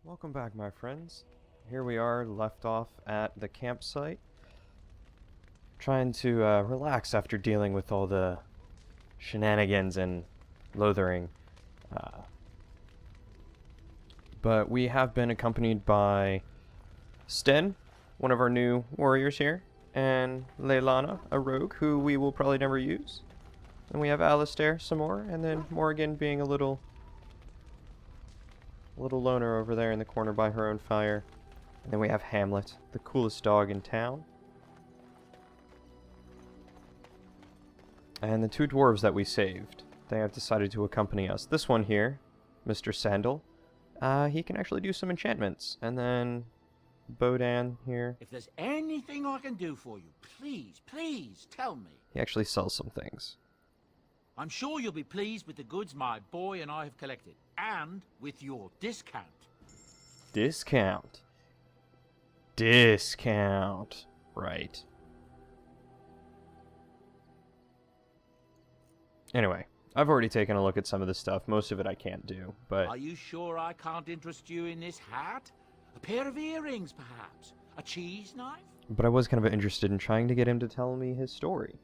Welcome back, my friends. Here we are, left off at the campsite, trying to relax after dealing with all the shenanigans and lothering. But we have been accompanied by Sten, one of our new warriors here, and Leilana, a rogue who we will probably never use. And we have Alistair some more, and then Morgan being a little loner over there in the corner by her own fire. And then we have Hamlet, the coolest dog in town. And the two dwarves that we saved, they have decided to accompany us. This one here, Mr. Sandal, he can actually do some enchantments. And then Bodan here, If there's anything I can do for you, please tell me. he actually sells some things. I'm sure you'll be pleased with the goods my boy and I have collected, and with your discount. Discount. Discount. Right. Anyway, I've already taken a look at some of this stuff. Most of it I can't do, but Are you sure I can't interest you in this hat? A pair of earrings, perhaps? A cheese knife? I was kind of interested in trying to get him to tell me his story.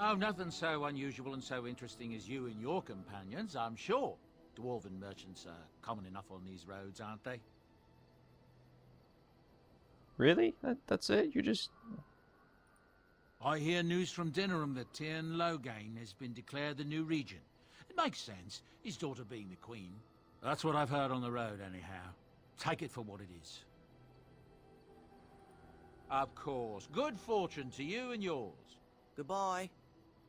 Oh, nothing so unusual and so interesting as you and your companions, I'm sure. Dwarven merchants are common enough on these roads, aren't they? Really? That's it? You just... I hear news from Dinnerham that Tyrn Loghain has been declared the new regent. It makes sense, his daughter being the queen. That's what I've heard on the road, anyhow. Take it for what it is. Of course. Good fortune to you and yours. Goodbye.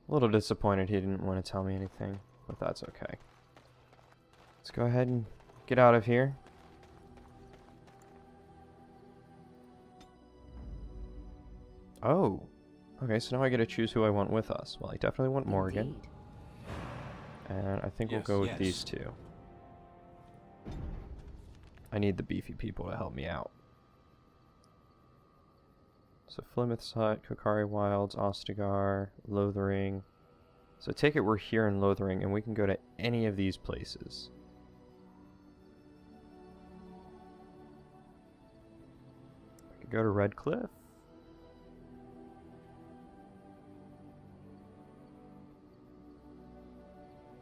A little disappointed he didn't want to tell me anything, but that's okay. Let's go ahead and get out of here. Oh. Okay, so now I get to choose who I want with us. Well, I definitely want Morgan. Indeed. And I think we'll go with these two. I need the beefy people to help me out. So Flemeth's Hut, Kokari Wilds, Ostagar, Lothering. So take it we're here in Lothering and we can go to any of these places. We could go to Redcliffe.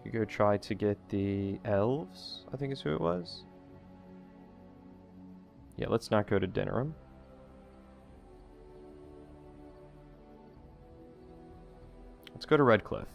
We could go try to get the elves, I think is who it was. Yeah, let's not go to Dinnerham. Let's go to Redcliffe.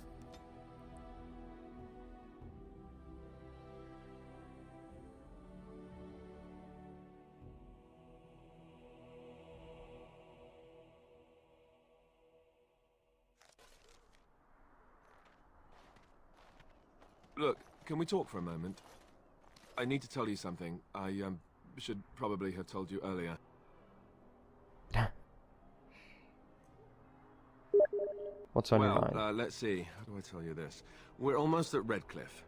Look, can we talk for a moment? I need to tell you something. I should probably have told you earlier. What's on your mind? Well, let's see. How do I tell you this? We're almost at Redcliffe.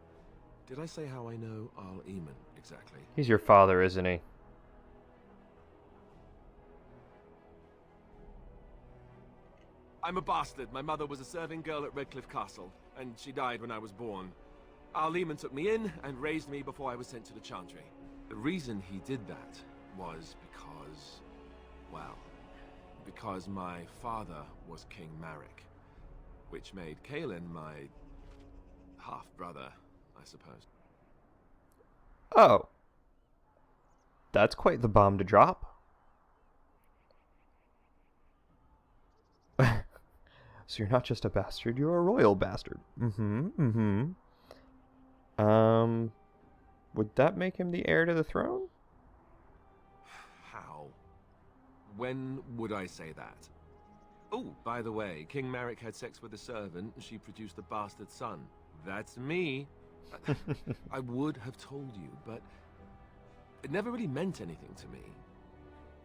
Did I say how I know Arl Eamon exactly? He's your father, isn't he? I'm a bastard. My mother was a serving girl at Redcliffe Castle, and she died when I was born. Arl Eamon took me in and raised me before I was sent to the Chantry. The reason he did that was because, well, because my father was King Maric, which made Kaelin my half-brother, I suppose. Oh. That's quite the bomb to drop. So you're not just a bastard, you're a royal bastard. Would that make him the heir to the throne? How? When would I say that? Oh, by the way, King Maric had sex with a servant and she produced a bastard son. That's me. I would have told you, but it never really meant anything to me.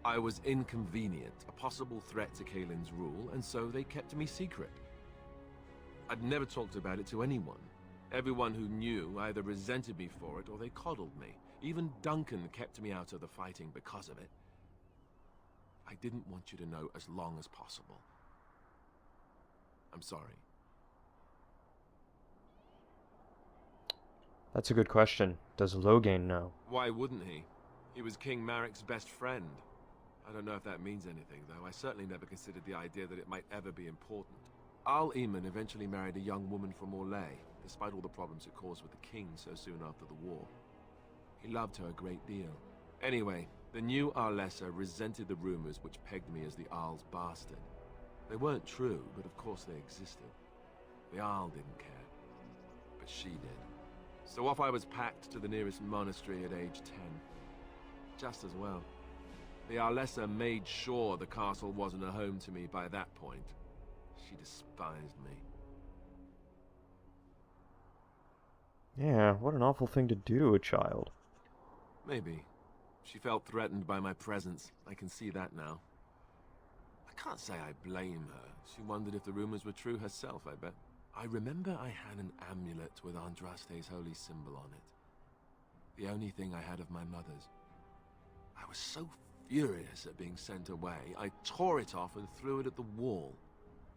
I was inconvenient, a possible threat to Kaelin's rule, and so they kept me secret. I'd never talked about it to anyone. Everyone who knew either resented me for it or they coddled me. Even Duncan kept me out of the fighting because of it. I didn't want you to know as long as possible. I'm sorry. That's a good question. Does Loghain know? Why wouldn't he? He was King Maric's best friend. I don't know if that means anything, though. I certainly never considered the idea that it might ever be important. Arl Eamon eventually married a young woman from Orlais, despite all the problems it caused with the king so soon after the war. He loved her a great deal. Anyway, the new Arlessa resented the rumors which pegged me as the Arl's bastard. They weren't true, but of course they existed. The Arl didn't care, but she did. So off I was packed to the nearest monastery at age 10. Just as well. The Arlessa made sure the castle wasn't a home to me by that point. She despised me. Yeah, what an awful thing to do to a child. Maybe. She felt threatened by my presence. I can see that now. I can't say I blame her. She wondered if the rumors were true herself, I bet. I remember I had an amulet with Andraste's holy symbol on it. The only thing I had of my mother's. I was so furious at being sent away, I tore it off and threw it at the wall.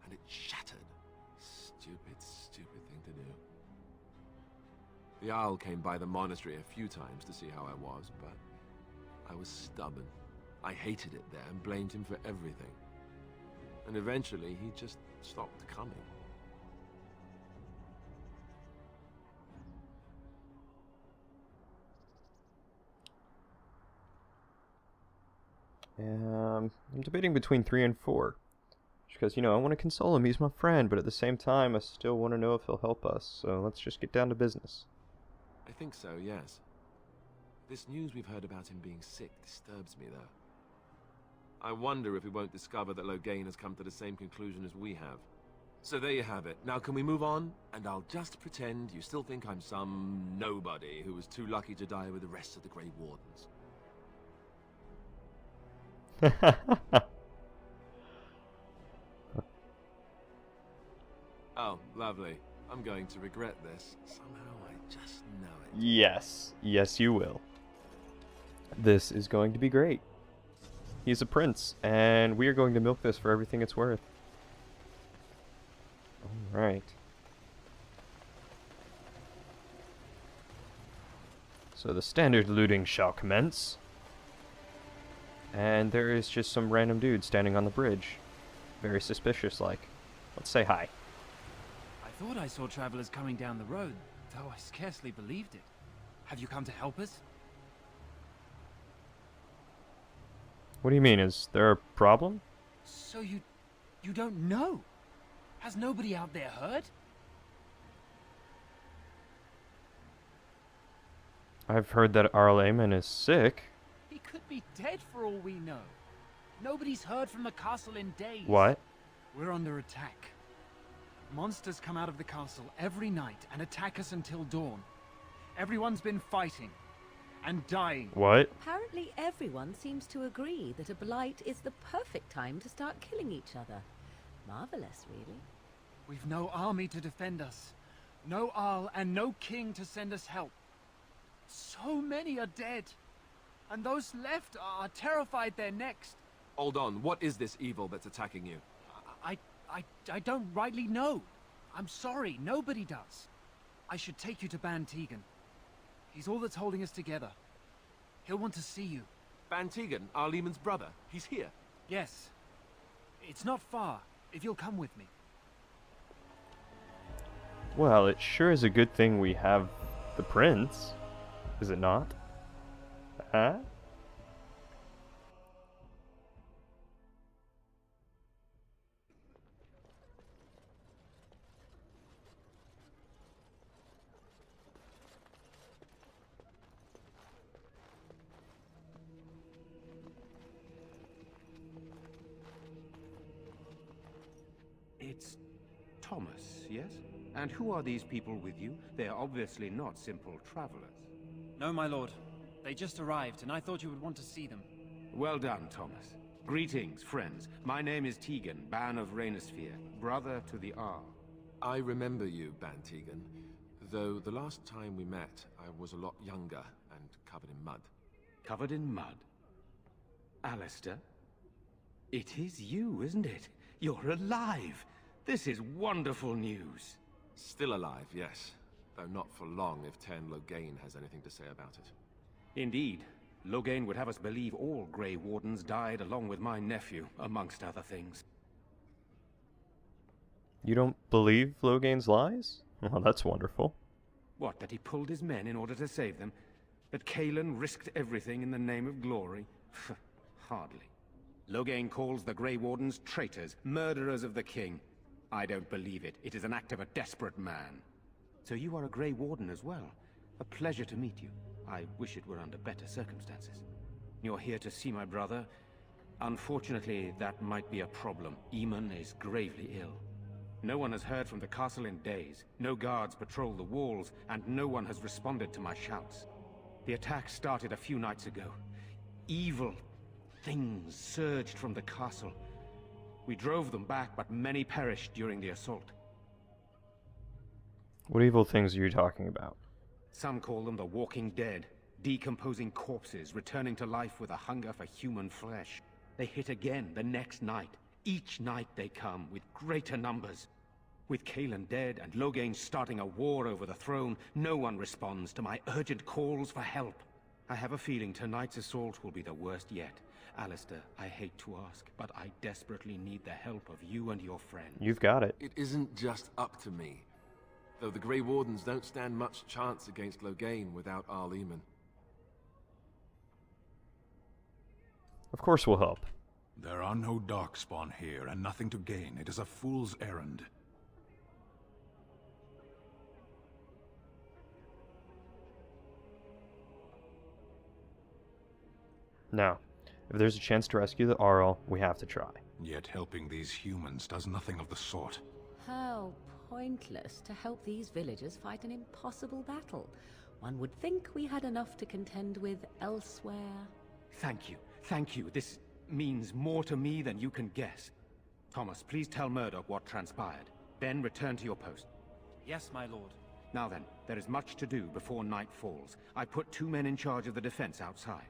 And it shattered. Stupid, stupid thing to do. The Arl came by the monastery a few times to see how I was, but I was stubborn. I hated it there and blamed him for everything. And eventually, he just stopped coming. I'm debating between 3 and 4. Because, you know, I want to console him, he's my friend, but at the same time, I still want to know if he'll help us, so let's just get down to business. I think so, yes. This news we've heard about him being sick disturbs me, though. I wonder if we won't discover that Loghain has come to the same conclusion as we have. So there you have it. Now can we move on? And I'll just pretend you still think I'm some nobody who was too lucky to die with the rest of the Grey Wardens. Oh, lovely. I'm going to regret this. Somehow I just know it. Yes. Yes, you will. This is going to be great. He's a prince, and we are going to milk this for everything it's worth. Alright. So the standard looting shall commence. And there is just some random dude standing on the bridge. Very suspicious-like. Let's say hi. I thought I saw travelers coming down the road, though I scarcely believed it. Have you come to help us? What do you mean? Is there a problem? So you don't know? Has nobody out there heard? I've heard that Arl Eamon is sick. He could be dead for all we know. Nobody's heard from the castle in days. What? We're under attack. Monsters come out of the castle every night and attack us until dawn. Everyone's been fighting and dying. What? Apparently everyone seems to agree that a blight is the perfect time to start killing each other. Marvelous, really. We've no army to defend us. No Arl and no king to send us help. So many are dead. And those left are terrified they're next. Hold on, what is this evil that's attacking you? I don't rightly know. I'm sorry, nobody does. I should take you to Ban Tegan. He's all that's holding us together. He'll want to see you. Ban Tegan, Arl Eamon's brother. He's here. Yes. It's not far, if you'll come with me. Well, it sure is a good thing we have the prince. Is it not? Huh? It's Thomas, yes? And who are these people with you? They're obviously not simple travelers. No, my lord. They just arrived, and I thought you would want to see them. Well done, Thomas. Greetings, friends. My name is Tegan, Ban of Rainersphere, brother to the Arl. I remember you, Ban Tegan. Though the last time we met, I was a lot younger and covered in mud. Covered in mud? Alistair? It is you, isn't it? You're alive! This is wonderful news. Still alive, yes. Though not for long if Loghain has anything to say about it. Indeed. Logain would have us believe all Grey Wardens died along with my nephew, amongst other things. You don't believe Logain's lies? Well, that's wonderful. What, that he pulled his men in order to save them? That Cailan risked everything in the name of glory? Hardly. Logain calls the Grey Wardens traitors, murderers of the king. I don't believe it. It is an act of a desperate man. So you are a Grey Warden as well. A pleasure to meet you. I wish it were under better circumstances. You're here to see my brother. Unfortunately, that might be a problem. Eamon is gravely ill. No one has heard from the castle in days. No guards patrol the walls, and no one has responded to my shouts. The attack started a few nights ago. Evil things surged from the castle. We drove them back, but many perished during the assault. What evil things are you talking about? Some call them the Walking Dead, decomposing corpses, returning to life with a hunger for human flesh. They hit again the next night. Each night they come, with greater numbers. With Cailan dead and Logain starting a war over the throne, no one responds to my urgent calls for help. I have a feeling tonight's assault will be the worst yet. Alistair, I hate to ask, but I desperately need the help of you and your friend. You've got it. It isn't just up to me. Though the Grey Wardens don't stand much chance against Logain without Arl Eamon. Of course we'll help. There are no darkspawn here, and nothing to gain. It is a fool's errand. Now, if there's a chance to rescue the Arl, we have to try. Yet helping these humans does nothing of the sort. How pointless to help these villagers fight an impossible battle. One would think we had enough to contend with elsewhere. Thank you. Thank you. This means more to me than you can guess. Thomas, please tell Murdoch what transpired. Then return to your post. Yes, my lord. Now then, there is much to do before night falls. I put 2 men in charge of the defense outside.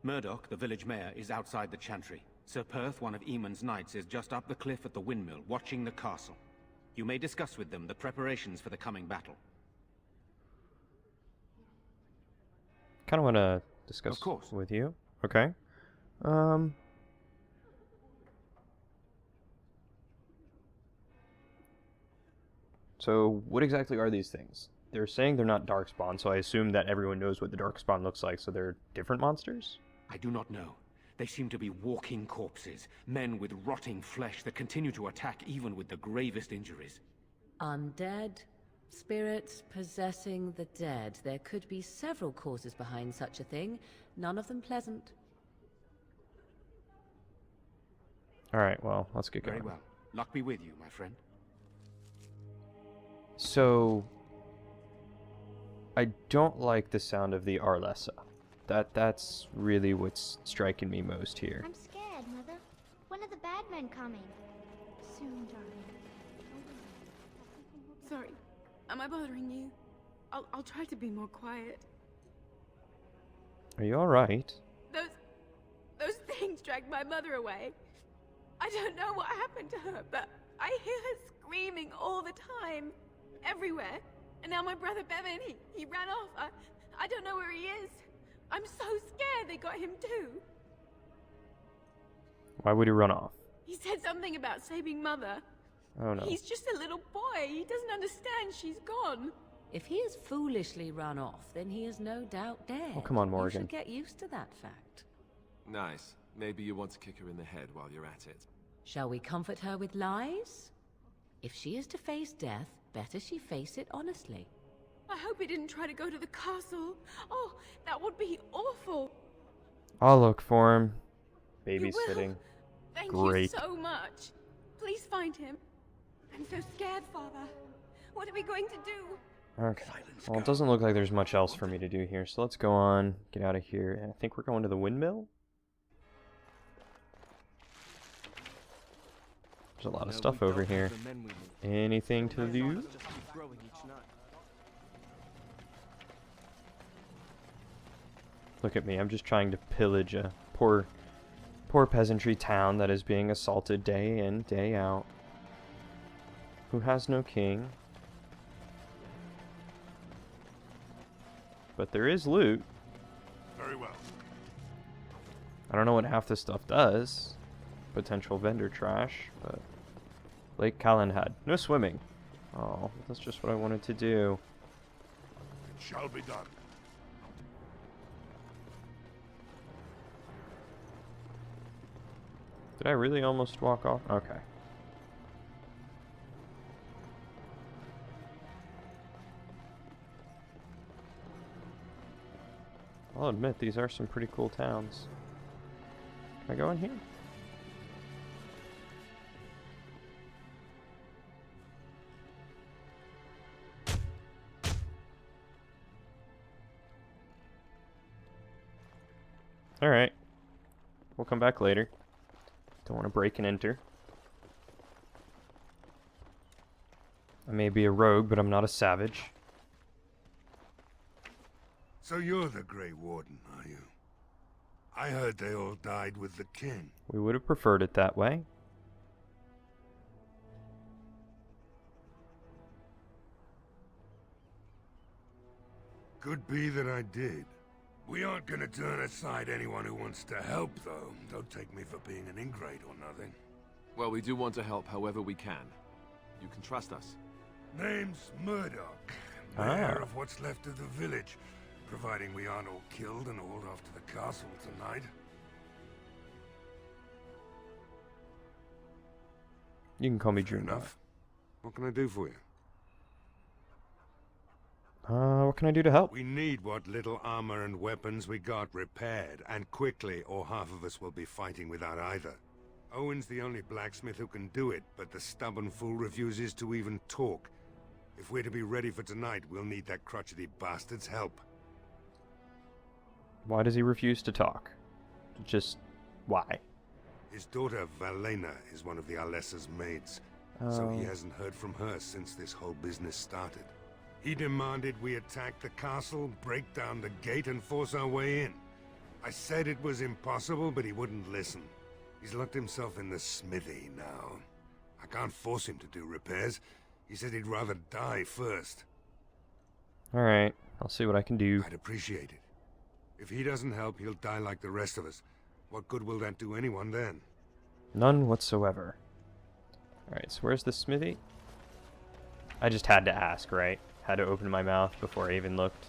Murdoch, the village mayor, is outside the chantry. Sir Perth, one of Eamon's knights, is just up the cliff at the windmill, watching the castle. You may discuss with them the preparations for the coming battle. Kind of want to discuss Of course. with you. Okay. So what exactly are these things? They're saying they're not darkspawn, so I assume that everyone knows what the darkspawn looks like, so they're different monsters? I do not know. They seem to be walking corpses, men with rotting flesh that continue to attack even with the gravest injuries. Undead, spirits possessing the dead. There could be several causes behind such a thing, none of them pleasant. Alright, well, let's get going. Very well. Luck be with you, my friend. So, I don't like the sound of the Arlessa. That's really what's striking me most here. I'm scared, Mother. When are the bad men coming? Soon, darling. Sorry. Am I bothering you? I'll try to be more quiet. Are you alright? Those things dragged my mother away. I don't know what happened to her, but I hear her screaming all the time. Everywhere. And now my brother Bevan, he ran off. I don't know where he is. I'm so scared they got him too. Why would he run off? He said something about saving Mother. Oh no. He's just a little boy. He doesn't understand she's gone. If he has foolishly run off, then he is no doubt dead. Oh, come on, Morgan. You should get used to that fact. Nice. Maybe you want to kick her in the head while you're at it. Shall we comfort her with lies? If she is to face death, better she face it honestly. I hope he didn't try to go to the castle. Oh, that would be awful. I'll look for him. You will? Babysitting. Thank Great. you so much. Please find him. I'm so scared, Father. What are we going to do? Okay. Well, it doesn't look like there's much else for me to do here, so let's go on, get out of here. And I think we're going to the windmill? There's a lot of stuff over here. Anything to do? Look at me, I'm just trying to pillage a poor peasantry town that is being assaulted day in, day out. Who has no king. But there is loot. Very well. I don't know what half this stuff does. Potential vendor trash, but Lake Callanhead. No swimming. Oh, that's just what I wanted to do. It shall be done. Did I really almost walk off? Okay. I'll admit, these are some pretty cool towns. Can I go in here? Alright. We'll come back later. Don't want to break and enter. I may be a rogue, but I'm not a savage. So you're the Grey Warden, are you? I heard they all died with the king. We would have preferred it that way. Could be that I did. We aren't gonna turn aside anyone who wants to help, though. Don't take me for being an ingrate or nothing. Well, we do want to help however we can. You can trust us. Name's Murdoch, mayor of what's left of the village, providing we aren't all killed and hauled off to the castle tonight. You can call me Fair Drew. enough. What can I do for you? What can I do to help? We need what little armor and weapons we got repaired, and quickly, or half of us will be fighting without either. Owen's the only blacksmith who can do it, but the stubborn fool refuses to even talk. If we're to be ready for tonight, we'll need that crotchety bastard's help. Why does he refuse to talk? Just why? His daughter, Valena, is one of the Alessa's maids, so he hasn't heard from her since this whole business started. He demanded we attack the castle, break down the gate, and force our way in. I said it was impossible, but he wouldn't listen. He's locked himself in the smithy now. I can't force him to do repairs. He said he'd rather die first. Alright, I'll see what I can do. I'd appreciate it. If he doesn't help, he'll die like the rest of us. What good will that do anyone then? None whatsoever. Alright, so where's the smithy? I just had to ask, right? Had to open my mouth before I even looked.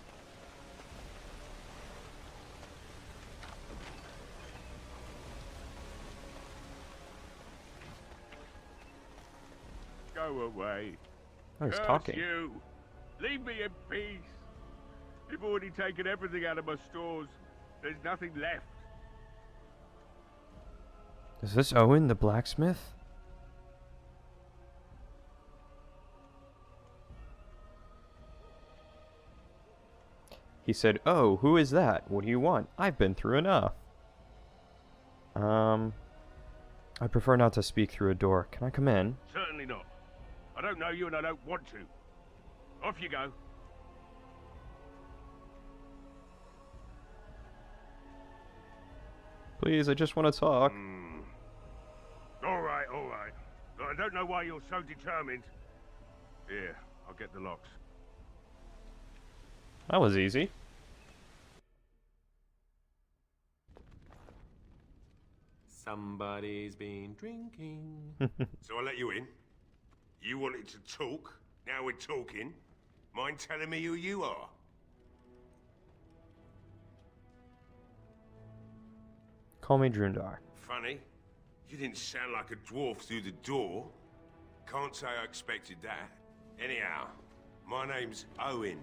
Go away. I was Curse talking. you. Leave me in peace. You've already taken everything out of my stores. There's nothing left. Is this Owen, the blacksmith? He said, "Oh, who is that? What do you want? I've been through enough." I prefer not to speak through a door. Can I come in? Certainly not. I don't know you and I don't want to. Off you go. Please, I just want to talk. All right, all right. But I don't know why you're so determined. Here, I'll get the locks. That was easy. Somebody's been drinking. So I let you in. You wanted to talk. Now we're talking. Mind telling me who you are? Call me Drundar. Funny. You didn't sound like a dwarf through the door. Can't say I expected that. Anyhow, my name's Owen,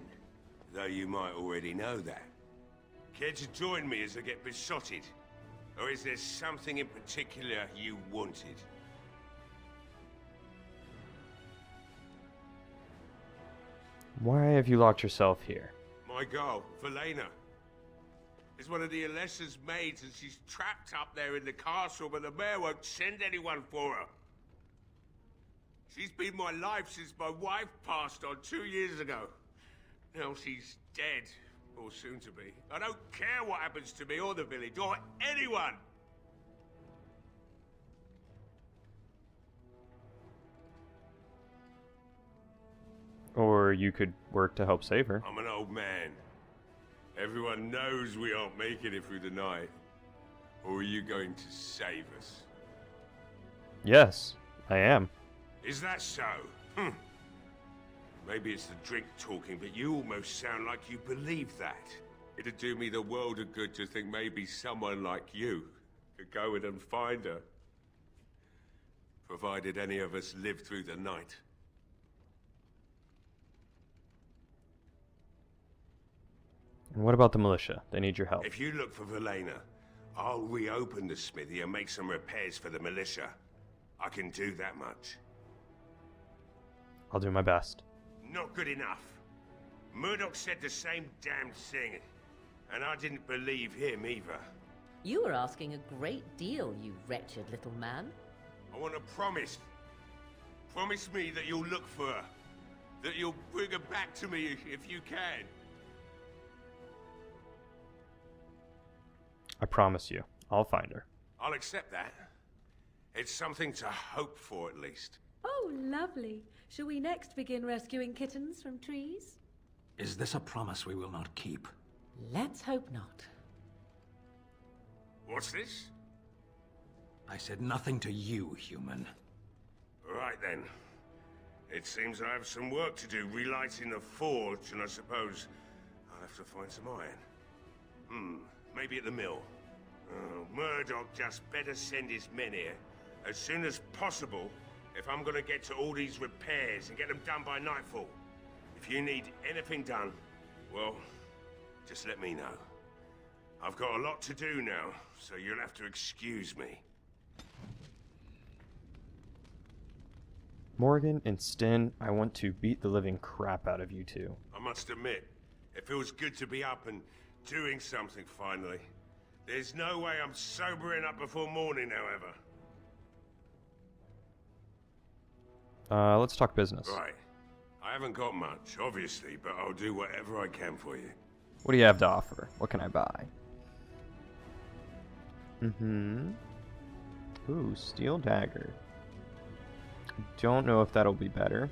though you might already know that. Care to join me as I get besotted? Or is there something in particular you wanted? Why have you locked yourself here? My girl, Valena, is one of the Alessa's maids, and she's trapped up there in the castle, but the mayor won't send anyone for her. She's been my life since my wife passed on 2 years ago. Now she's dead, or soon to be. I don't care what happens to me or the village, or anyone! Or you could work to help save her. I'm an old man. Everyone knows we aren't making it through the night. Or are you going to save us? Yes, I am. Is that so? Maybe it's the drink talking, but you almost sound like you believe that. It'd do me the world of good to think maybe someone like you could go in and find her. Provided any of us live through the night. And what about the militia? They need your help. If you look for Valena, I'll reopen the smithy and make some repairs for the militia. I can do that much. I'll do my best. Not good enough. Murdoch said the same damn thing, and I didn't believe him either. You were asking a great deal, you wretched little man. I want a promise. Promise me that you'll look for her. That you'll bring her back to me if you can. I promise you, I'll find her. I'll accept that. It's something to hope for, at least. Oh, lovely. Shall we next begin rescuing kittens from trees? Is this a promise we will not keep? Let's hope not. What's this? I said nothing to you, human. Right then. It seems I have some work to do relighting the forge, and I suppose I'll have to find some iron. Maybe at the mill. Oh, Murdoch just better send his men here as soon as possible if I'm gonna get to all these repairs and get them done by nightfall. If you need anything done, well, just let me know. I've got a lot to do now, so you'll have to excuse me. Morgan and Sten, I want to beat the living crap out of you two. I must admit, it feels good to be up and doing something finally. There's no way I'm sobering up before morning, however. Let's talk business. Right. I haven't got much, obviously, but I'll do whatever I can for you. What do you have to offer? What can I buy? Ooh, steel dagger. Don't know if that'll be better.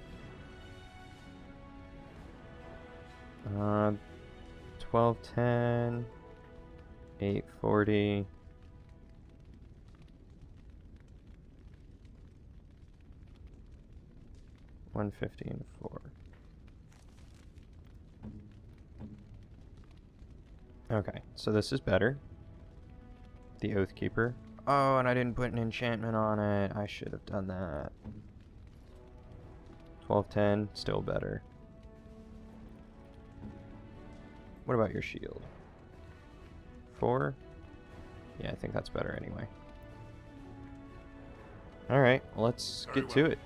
1210, 840. $150 and 4. Okay, so this is better. The Oathkeeper. Oh, and I didn't put an enchantment on it. I should have done that. 1210, still better. What about your shield? 4? Yeah, I think that's better anyway. Alright, let's get to it.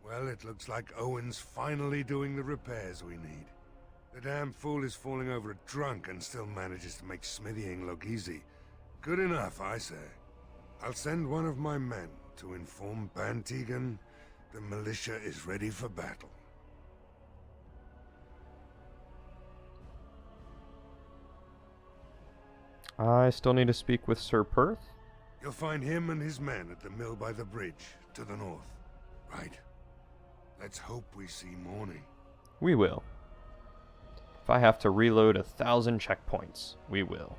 Well, it looks like Owen's finally doing the repairs we need. The damn fool is falling over drunk and still manages to make smithying look easy. Good enough, I say. I'll send one of my men to inform Bantegan the militia is ready for battle. I still need to speak with Sir Perth. You'll find him and his men at the mill by the bridge, to the north. Right. Let's hope we see morning. We will. If I have to reload 1,000 checkpoints, we will.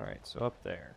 Alright, so up there.